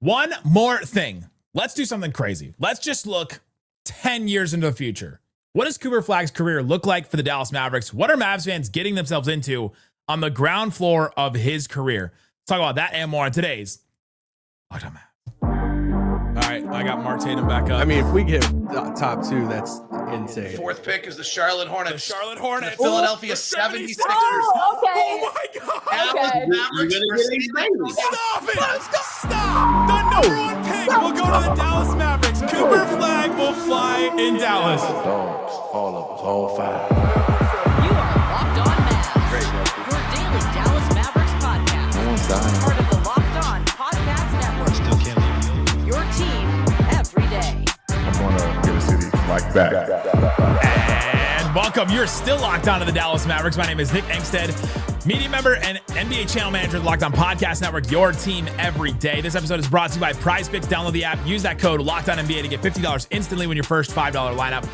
One more thing. Let's do something crazy. Let's just look 10 years into the future. What does Cooper Flagg's career look like for the Dallas Mavericks? What are Mavs fans getting themselves into on the ground floor of his career? Let's talk about that and more on today's Locked On Mavs. All right, I got Mark Tatum back up. I mean, if we get top two, that's insane. Fourth pick is the Charlotte Hornets. The Philadelphia 76ers. Oh, okay. Oh my God. Okay. Stop it. Stop. The number one pick will go to the Dallas Mavericks. Cooper Flagg will fly in Dallas. Dogs, all of us, all five. You are Locked On Mavs, your daily Dallas Mavericks podcast. No one's dying. Part of the Locked On Podcast Network. Still can't leave. Your team every day. I'm gonna get a city like that. And welcome. You're still locked on to the Dallas Mavericks. My name is Nick Angstadt, media member and NBA channel manager of the Locked On Podcast Network, your team every day. This episode is brought to you by PrizePicks. Download the app. Use that code LOCKEDONNBA to get $50 instantly when your first $5 lineup.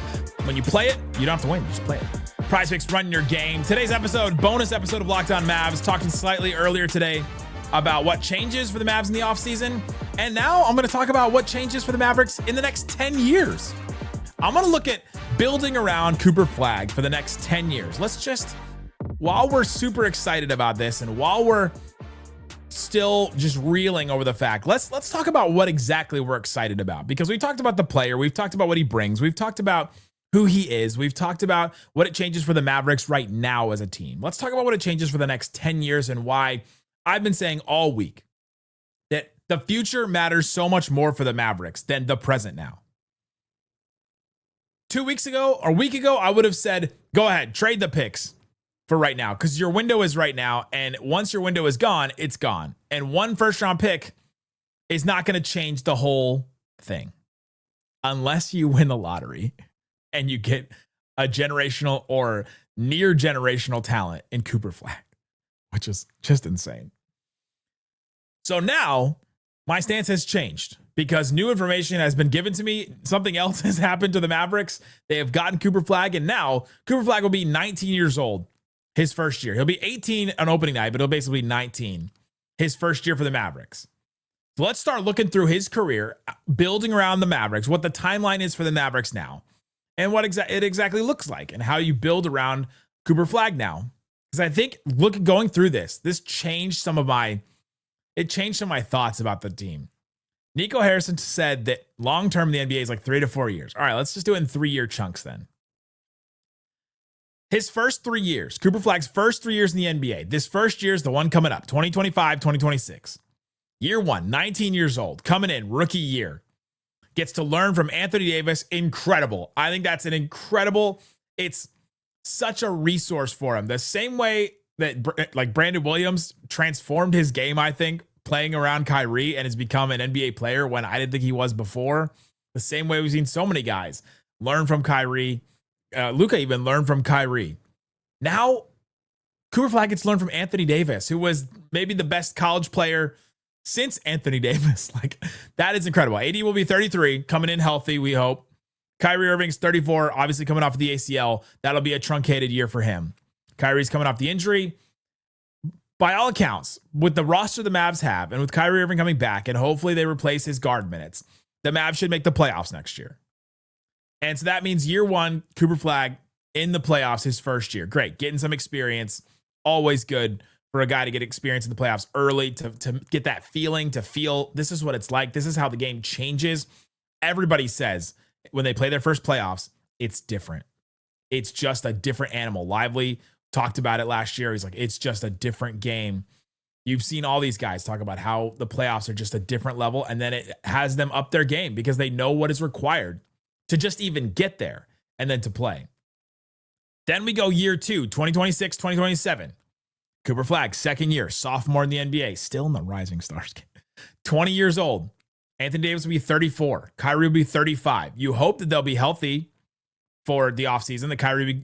When you play it, you don't have to win. You just play it. PrizePicks, running your game. Today's episode, bonus episode of Locked On Mavs, talking slightly earlier today about what changes for the Mavs in the offseason. And now I'm going to talk about what changes for the Mavericks in the next 10 years. I'm going to look at building around Cooper Flagg for the next 10 years. Let's just, while we're super excited about this and while we're still just reeling over the fact, let's talk about what exactly we're excited about, because we talked about the player, we've talked about what he brings, we've talked about who he is, we've talked about what it changes for the Mavericks right now as a team. Let's talk about what it changes for the next 10 years and why I've been saying all week that the future matters so much more for the Mavericks than the present now. 2 weeks ago or a week ago, I would have said, go ahead, trade the picks for right now, because your window is right now. And once your window is gone, it's gone. And one first round pick is not going to change the whole thing unless you win the lottery and you get a generational or near generational talent in Cooper Flagg, which is just insane. So now my stance has changed because new information has been given to me. Something else has happened to the Mavericks. They have gotten Cooper Flagg, and now Cooper Flagg will be 19 years old his first year. He'll be 18 on opening night, but he'll basically be 19 his first year for the Mavericks. So let's start looking through his career, building around the Mavericks, what the timeline is for the Mavericks now, and what it exactly looks like, and how you build around Cooper Flagg now. Because I think going through this changed some of my thoughts about the team. Nico Harrison said that long-term in the NBA is like 3 to 4 years. All right, let's just do it in 3-year chunks then. His first 3 years, Cooper Flagg's first 3 years in the NBA. This first year is the one coming up, 2025, 2026. Year one, 19 years old, coming in, rookie year. Gets to learn from Anthony Davis. Incredible. I think that's it's such a resource for him. The same way that like Brandon Williams transformed his game, I think, playing around Kyrie and has become an NBA player when I didn't think he was before. The same way we've seen so many guys learn from Kyrie. Luka even learned from Kyrie. Now, Cooper Flagg gets to learn from Anthony Davis, who was maybe the best college player since Anthony Davis. Like, that is incredible. AD will be 33, coming in healthy, we hope. Kyrie Irving's 34, obviously coming off of the ACL. That'll be a truncated year for him. Kyrie's coming off the injury. By all accounts, with the roster the Mavs have, and with Kyrie Irving coming back, and hopefully they replace his guard minutes, the Mavs should make the playoffs next year. And so that means year one, Cooper Flagg in the playoffs his first year. Great. Getting some experience. Always good for a guy to get experience in the playoffs early, to get that feeling, to feel this is what it's like. This is how the game changes. Everybody says when they play their first playoffs, it's different. It's just a different animal. Lively talked about it last year. He's like, it's just a different game. You've seen all these guys talk about how the playoffs are just a different level, and then it has them up their game because they know what is required to just even get there and then to play. Then we go year two, 2026, 2027. Cooper Flagg, second year, sophomore in the NBA, still in the Rising Stars game. 20 years old. Anthony Davis will be 34. Kyrie will be 35. You hope that they'll be healthy for the offseason. The Kyrie,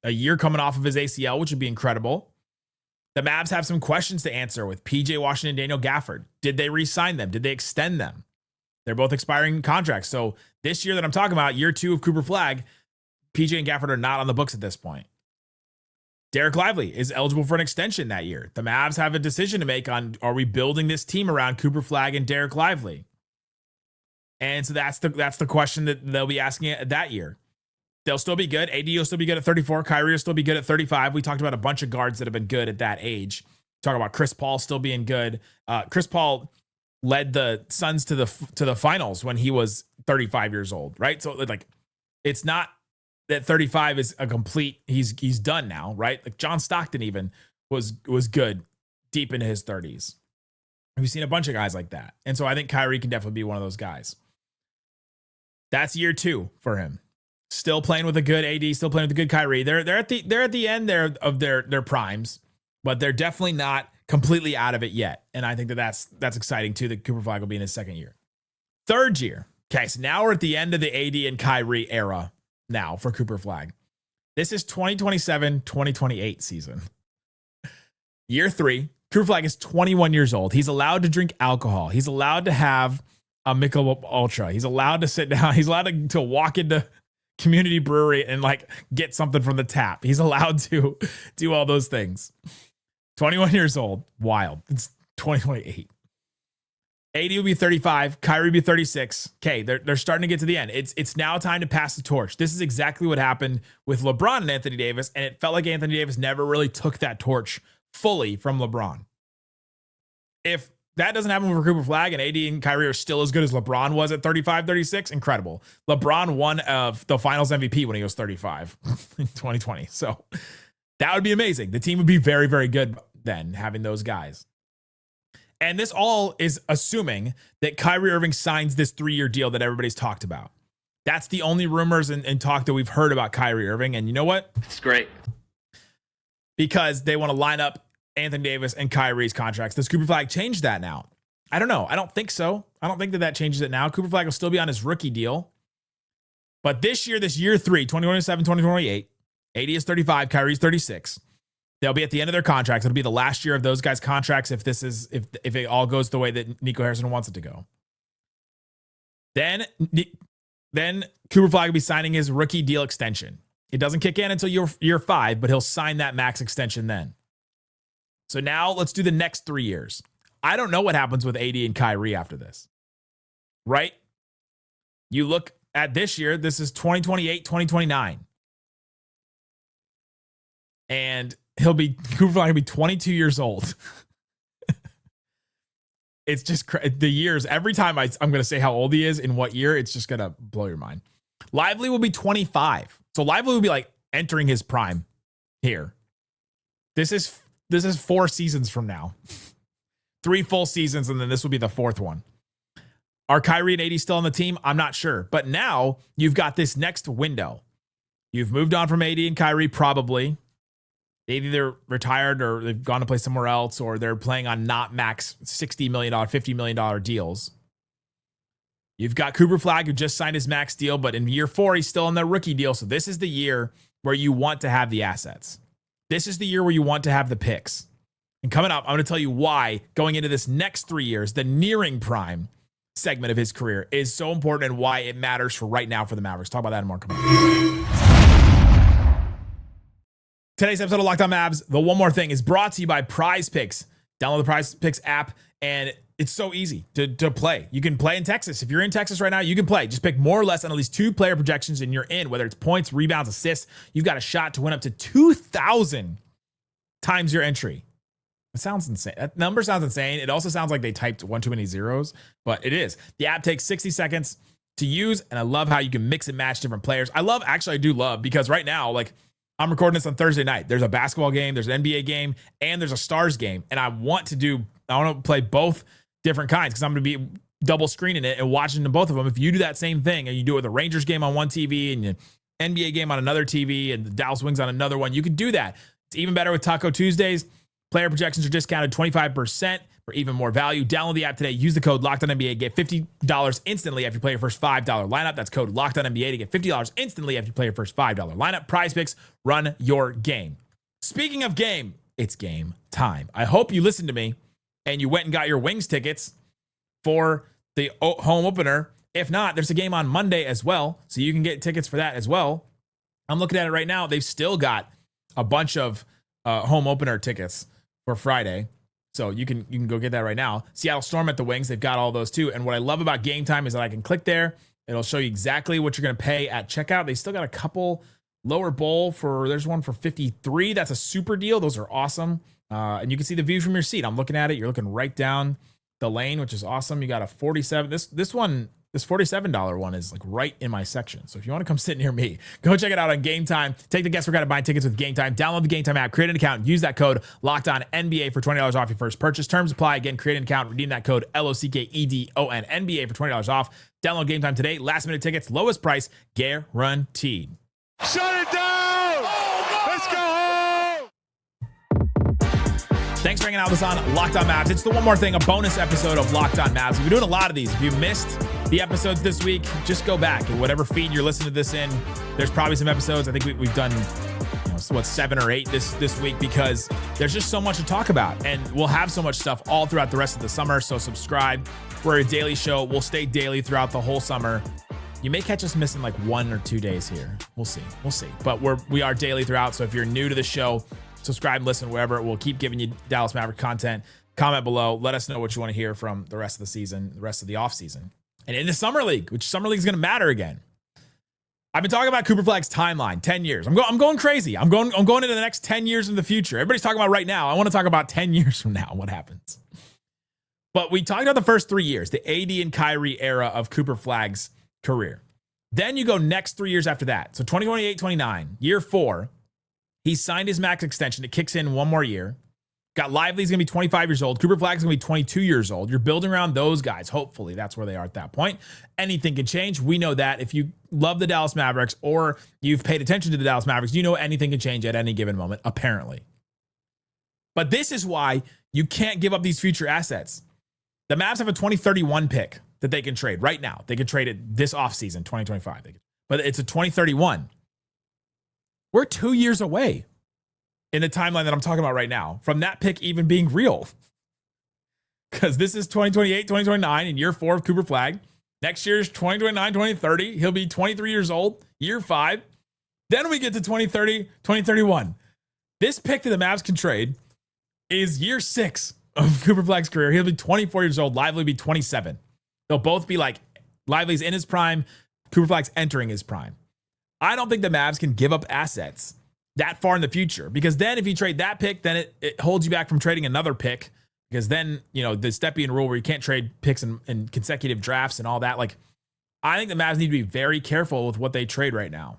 a year coming off of his ACL, which would be incredible. The Mavs have some questions to answer with PJ Washington and Daniel Gafford. Did they re-sign them? Did they extend them? They're both expiring contracts. So this year that I'm talking about, year two of Cooper Flagg, PJ and Gafford are not on the books at this point. Dereck Lively is eligible for an extension that year. The Mavs have a decision to make on, are we building this team around Cooper Flagg and Dereck Lively? And so that's the question that they'll be asking that year. They'll still be good. AD will still be good at 34. Kyrie will still be good at 35. We talked about a bunch of guards that have been good at that age. Talk about Chris Paul still being good. Chris Paul led the Suns to the finals when he was 35 years old, right? So like, it's not that 35 is a complete, he's done now, right? Like John Stockton even was good deep into his 30s. We've seen a bunch of guys like that. And so I think Kyrie can definitely be one of those guys. That's year 2 for him. Still playing with a good AD, still playing with a good Kyrie. They're at the end there of their primes, but they're definitely not completely out of it yet. And I think that's exciting too, that Cooper Flagg will be in his second year. Third year. Okay, so now we're at the end of the AD and Kyrie era now for Cooper Flagg. This is 2027-2028 season. Year 3, Cooper Flagg is 21 years old. He's allowed to drink alcohol. He's allowed to have a Michelob Ultra. He's allowed to sit down. He's allowed to walk into community brewery and like get something from the tap. He's allowed to do all those things. 21 years old. Wild. It's 2028. AD will be 35. Kyrie will be 36. Okay, they're starting to get to the end. It's now time to pass the torch. This is exactly what happened with LeBron and Anthony Davis, and it felt like Anthony Davis never really took that torch fully from LeBron. If that doesn't happen for Cooper Flagg and AD and Kyrie are still as good as LeBron was at 35, 36, incredible. LeBron won the finals MVP when he was 35 in 2020. So that would be amazing. The team would be very, very good then, having those guys. And this all is assuming that Kyrie Irving signs this 3-year deal that everybody's talked about. That's the only rumors and talk that we've heard about Kyrie Irving. And you know what? It's great. Because they want to line up Anthony Davis and Kyrie's contracts. Does Cooper Flagg change that now? I don't know. I don't think so. I don't think that changes it now. Cooper Flagg will still be on his rookie deal. But this year 3, 2027, 2028, AD is 35, Kyrie's 36. They'll be at the end of their contracts. It'll be the last year of those guys' contracts if it all goes the way that Nico Harrison wants it to go. Then Cooper Flagg will be signing his rookie deal extension. It doesn't kick in until year 5, but he'll sign that max extension then. So now let's do the next 3 years. I don't know what happens with AD and Kyrie after this, right? You look at this year, this is 2028, 2029. And Cooper Flagg will be 22 years old. It's just the years. Every time I'm going to say how old he is in what year, it's just going to blow your mind. Lively will be 25. So Lively will be like entering his prime here. This is 4 seasons from now. 3 full seasons, and then this will be the 4th one. Are Kyrie and AD still on the team? I'm not sure. But now you've got this next window. You've moved on from AD and Kyrie, probably. They've either retired or they've gone to play somewhere else, or they're playing on not max $60 million, $50 million deals. You've got Cooper Flagg, who just signed his max deal, but in year 4, he's still on the rookie deal. So this is the year where you want to have the assets. This is the year where you want to have the picks. And coming up, I'm going to tell you why going into this next 3 years, the nearing prime segment of his career is so important and why it matters for right now for the Mavericks. Talk about that in more. Come on. Today's episode of Locked On Mavs, the one more thing, is brought to you by Prize Picks. Download the Prize Picks app, and it's so easy to play. You can play in Texas. If you're in Texas right now, you can play. Just pick more or less on at least 2 player projections, and you're in. Whether it's points, rebounds, assists, you've got a shot to win up to 2,000 times your entry. It sounds insane. That number sounds insane. It also sounds like they typed one too many zeros, but it is. The app takes 60 seconds to use, and I love how you can mix and match different players. I do love, because right now, like, I'm recording this on Thursday night. There's a basketball game, there's an NBA game, and there's a Stars game. And I want to play both different kinds, because I'm going to be double screening it and watching both of them. If you do that same thing and you do it with a Rangers game on one TV and an NBA game on another TV and the Dallas Wings on another one, you can do that. It's even better with Taco Tuesdays. Player projections are discounted 25% for even more value. Download the app today. Use the code LOCKEDONNBA. Get $50 instantly after you play your first $5 lineup. That's code LOCKEDONNBA to get $50 instantly after you play your first $5 lineup. Prize Picks, run your game. Speaking of game, it's game time. I hope you listened to me and you went and got your Wings tickets for the home opener. If not, there's a game on Monday as well, so you can get tickets for that as well. I'm looking at it right now. They've still got a bunch of home opener tickets for Friday. So you can go get that right now. Seattle Storm at the Wings. They've got all those too. And what I love about Game Time is that I can click there. It'll show you exactly what you're going to pay at checkout. They still got a couple lower bowl there's one for 53. That's a super deal. Those are awesome. And you can see the view from your seat. I'm looking at it. You're looking right down the lane, which is awesome. You got a 47. This $47 one is like right in my section. So if you want to come sit near me, go check it out on Game Time. Take the guess we're going to buy tickets with Game Time. Download the Game Time app, create an account, use that code LOCKEDONNBA for $20 off your first purchase. Terms apply. Again, create an account, redeem that code LOCKEDON NBA for $20 off. Download Game Time today. Last minute tickets, lowest price guaranteed. Shut it down! Let's go home! Thanks for hanging out with us on Locked On Mavs. It's the one more thing, a bonus episode of Locked On Mavs. We've been doing a lot of these. If you missed the episodes this week, just go back and whatever feed you're listening to this in, there's probably some episodes. I think we've done 7 or 8 this week because there's just so much to talk about, and we'll have so much stuff all throughout the rest of the summer. So subscribe. We're a daily show. We'll stay daily throughout the whole summer. You may catch us missing like 1 or 2 days here. We'll see. But we are daily throughout. So if you're new to the show, subscribe and listen wherever. We'll keep giving you Dallas Maverick content. Comment below. Let us know what you want to hear from the rest of the season, the rest of the offseason. And in the Summer League, which Summer League is going to matter again. I've been talking about Cooper Flagg's timeline, 10 years. I'm going crazy. I'm going into the next 10 years in the future. Everybody's talking about right now. I want to talk about 10 years from now, what happens. But we talked about the first 3 years, the AD and Kyrie era of Cooper Flagg's career. Then you go next 3 years after that. So 2028-29, year 4, he signed his max extension. It kicks in 1 more year. Got Lively's going to be 25 years old. Cooper Flagg's going to be 22 years old. You're building around those guys. Hopefully, that's where they are at that point. Anything can change. We know that. If you love the Dallas Mavericks or you've paid attention to the Dallas Mavericks, you know anything can change at any given moment, apparently. But this is why you can't give up these future assets. The Mavs have a 2031 pick that they can trade right now. They can trade it this offseason, 2025. But it's a 2031. We're 2 years away in the timeline that I'm talking about right now from that pick even being real. Because this is 2028, 2029 in year 4 of Cooper Flagg. Next year is 2029, 2030. He'll be 23 years old, year 5. Then we get to 2030, 2031. This pick that the Mavs can trade is year 6 of Cooper Flagg's career. He'll be 24 years old. Lively will be 27. They'll both be like, Lively's in his prime. Cooper Flagg's entering his prime. I don't think the Mavs can give up assets that far in the future, because then if you trade that pick, then it holds you back from trading another pick, because then, the Stepien rule where you can't trade picks in consecutive drafts and all that. Like, I think the Mavs need to be very careful with what they trade right now.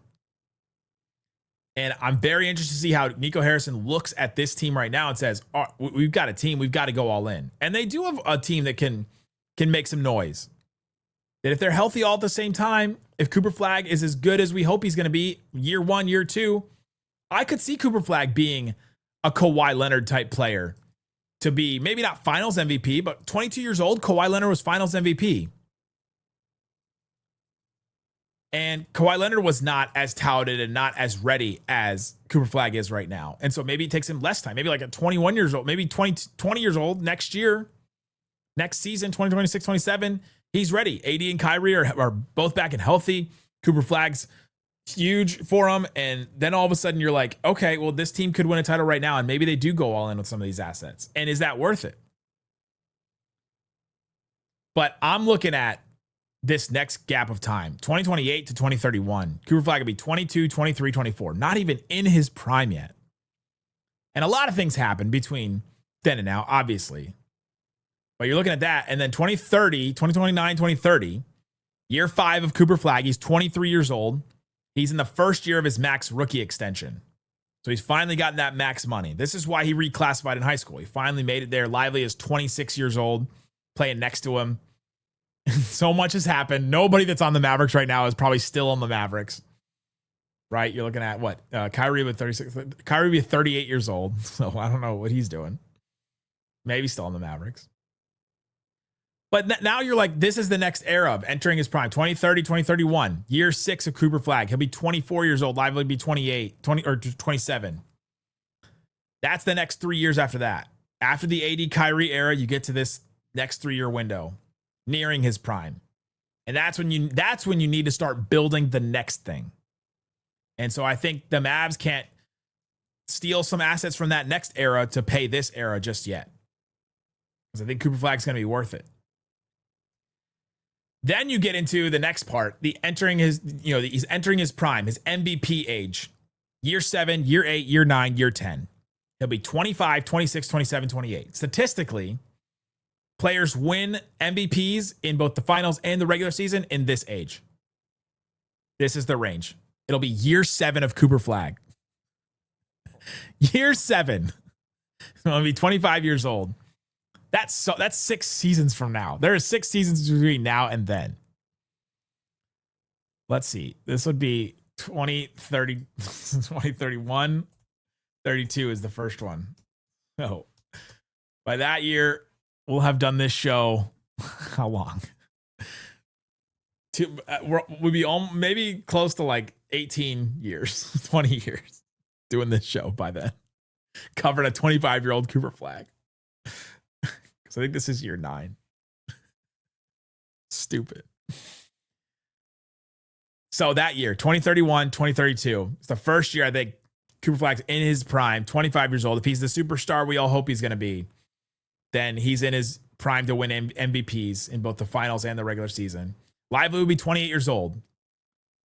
And I'm very interested to see how Nico Harrison looks at this team right now and says, oh, we've got a team, we've got to go all in. And they do have a team that can make some noise. That if they're healthy all at the same time, if Cooper Flagg is as good as we hope he's going to be year 1, year 2, I could see Cooper Flagg being a Kawhi Leonard type player to be maybe not finals MVP, but 22 years old, Kawhi Leonard was finals MVP. And Kawhi Leonard was not as touted and not as ready as Cooper Flagg is right now. And so maybe it takes him less time, maybe like at 21 years old, maybe 20 years old next year, next season, 2026, 27. He's ready. AD and Kyrie are both back and healthy. Cooper Flagg's huge for him. And then all of a sudden you're like, okay, well, this team could win a title right now. And maybe they do go all in with some of these assets. And is that worth it? But I'm looking at this next gap of time, 2028 to 2031. Cooper Flagg will be 22, 23, 24. Not even in his prime yet. And a lot of things happen between then and now, obviously. But you're looking at that. And then 2030, 2029, 2030, year 5 of Cooper Flagg. He's 23 years old. He's in the first year of his max rookie extension. So he's finally gotten that max money. This is why he reclassified in high school. He finally made it there. Lively is 26 years old, playing next to him. So much has happened. Nobody that's on the Mavericks right now is probably still on the Mavericks. Right? You're looking at what? Kyrie with 36. Kyrie be 38 years old. So I don't know what he's doing. Maybe still on the Mavericks. But now you're like, this is the next era of entering his prime. 2030, 2031. Year 6 of Cooper Flagg. He'll be 24 years old. Lively will be 20 or 27. That's the next 3 years after that. After the AD Kyrie era, you get to this next 3-year window, nearing his prime. And that's when you need to start building the next thing. And so I think the Mavs can't steal some assets from that next era to pay this era just yet. Because I think Cooper Flagg's going to be worth it. Then you get into the next part, he's entering his prime, his MVP age. Year 7, year 8, year 9, year 10. He'll be 25, 26, 27, 28. Statistically, players win MVPs in both the finals and the regular season in this age. This is the range. It'll be year 7 of Cooper Flagg. Year 7. He'll be 25 years old. That's 6 seasons from now. There are 6 seasons between now and then. Let's see. This would be 2030, 2031. 32 is the first one. So by that year, we'll have done this show. How long? We'll be maybe close to like 18 years, 20 years doing this show by then. Covering a 25-year-old Cooper Flagg. So I think this is year 9. Stupid. So that year, 2031, 2032, it's the first year I think Cooper Flagg's in his prime, 25 years old. If he's the superstar we all hope he's going to be, then he's in his prime to win MVPs in both the finals and the regular season. Lively will be 28 years old.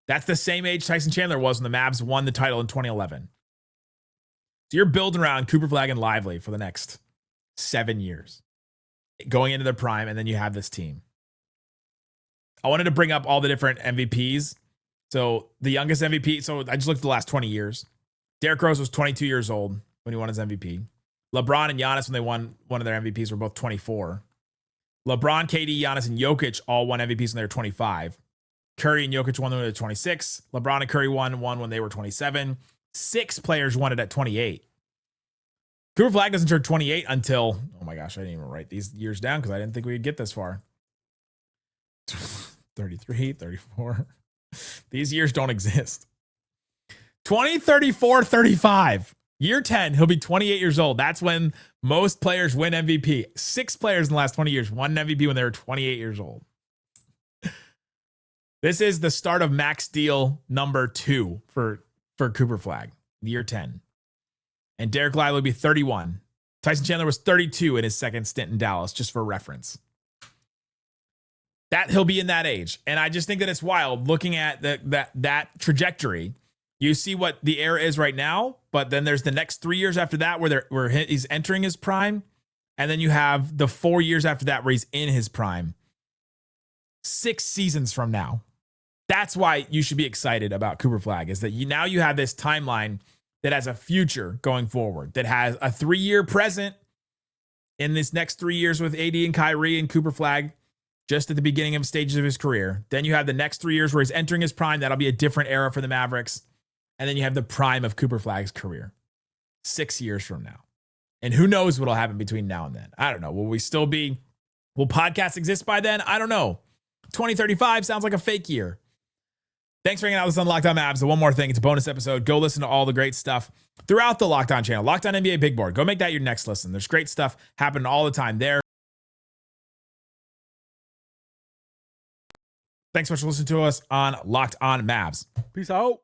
That's the same age Tyson Chandler was when the Mavs won the title in 2011. So you're building around Cooper Flagg and Lively for the next 7 years, going into their prime, and then you have this team. I wanted to bring up all the different MVPs. So the youngest MVP, so I just looked at the last 20 years. Derrick Rose was 22 years old when he won his MVP. LeBron and Giannis, when they won one of their MVPs, were both 24. LeBron, KD, Giannis, and Jokic all won MVPs when they were 25. Curry and Jokic won when they were 26. LeBron and Curry won when they were 27. 6 players won it at 28. Cooper Flagg doesn't turn 28 until, oh my gosh, I didn't even write these years down because I didn't think we'd get this far. 33, 34. These years don't exist. 2034, 35. Year 10, he'll be 28 years old. That's when most players win MVP. 6 players in the last 20 years won an MVP when they were 28 years old. This is the start of max deal number 2 for Cooper Flagg, year 10. And Dereck Lively will be 31. Tyson Chandler was 32 in his second stint in Dallas, just for reference. That he'll be in that age. And I just think that it's wild looking at that trajectory. You see what the era is right now, but then there's the next 3 years after that where he's entering his prime. And then you have the 4 years after that where he's in his prime. 6 seasons from now. That's why you should be excited about Cooper Flagg, is that now you have this timeline that has a future going forward, that has a 3-year present in this next 3 years with AD and Kyrie and Cooper Flagg just at the beginning of stages of his career. Then you have the next 3 years where he's entering his prime. That'll be a different era for the Mavericks. And then you have the prime of Cooper Flagg's career 6 years from now. And who knows what'll happen between now and then? I don't know. Will podcasts exist by then? I don't know. 2035 sounds like a fake year. Thanks for hanging out with us on Locked On Mavs. And one more thing, it's a bonus episode. Go listen to all the great stuff throughout the Locked On channel. Locked On NBA Big Board. Go make that your next listen. There's great stuff happening all the time there. Thanks so much for listening to us on Locked On Mavs. Peace out.